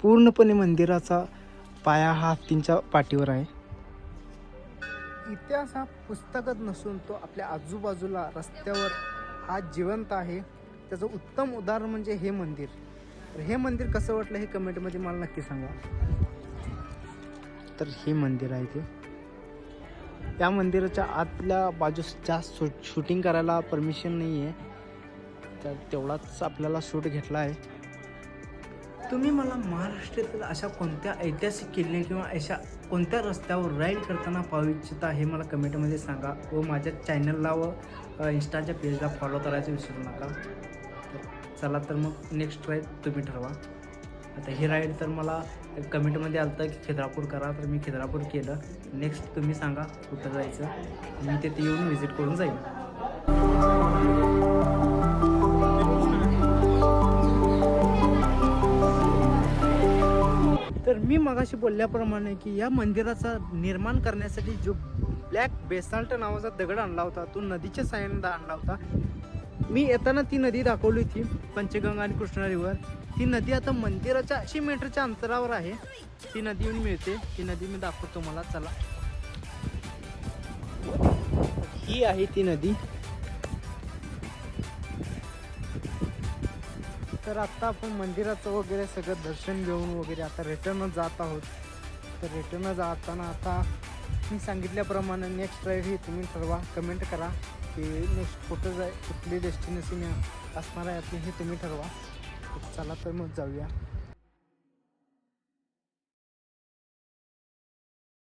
पूर्णपणे मंदिराचा पाया हा हत्तींच्या पाठीवर आहे. इतिहास हा पुस्तकात नसून तो आपल्या आजूबाजूला रस्त्यावर हा जिवंत आहे. त्याचं उत्तम उदाहरण म्हणजे हे मंदिर. तर हे मंदिर कसं वाटलं हे कमेंटमध्ये मला नक्की सांगा. तर हे मंदिर आहे ते. या मंदिराच्या आतल्या बाजूस जास्त शूटिंग करायला परमिशन नाही आहे, तर तेवढाच आपल्याला शूट घेतला आहे. तुम्ही मला महाराष्ट्रातील अशा कोणत्या ऐतिहासिक किल्ले किंवा अशा कोणत्या रस्त्यावर राईड करताना पाहू इच्छिता हे मला कमेंटमध्ये सांगा. व माझ्या चॅनलला व इंस्टाच्या पेजला फॉलो करायचं विसरू नका. तर चला तर मग नेक्स्ट राईड तुम्ही ठरवा. आता ही राईड तर मला कमेंटमध्ये आलं की खिद्रापूर करा, तर मी खिद्रापूर केलं. नेक्स्ट तुम्ही सांगा कुठं जायचं, मी तिथे येऊन व्हिजिट करून जाईल. तर मी मगाशी बोलल्याप्रमाणे की या मंदिराचा निर्माण करण्यासाठी जो ब्लॅक बेसाल्ट नावाचा दगड आणला होता तो नदीच्या साह्याने आणला होता. मी येताना ती नदी दाखवली होती, पंचगंगा आणि कृष्णा रिव्हर. ती नदी आता मंदिराच्या 80 मीटरच्या अंतरावर आहे. ती नदी येऊन मिळते, ती नदी मी दाखवतो मला. चला, ही आहे ती नदी. तर आता आपण मंदिराचं वगैरे सगळं दर्शन घेऊन वगैरे आता रिटर्न जात आहोत. तर रिटर्न जाताना आता मी सांगितल्याप्रमाणे नेक्स्ट राईड ही तुम्ही ठरवा. कमेंट करा की नेक्स्ट कुठं कुठली डेस्टिनेशन असणार आहे आपली हे तुम्ही ठरवा. चला तर मग जाऊया.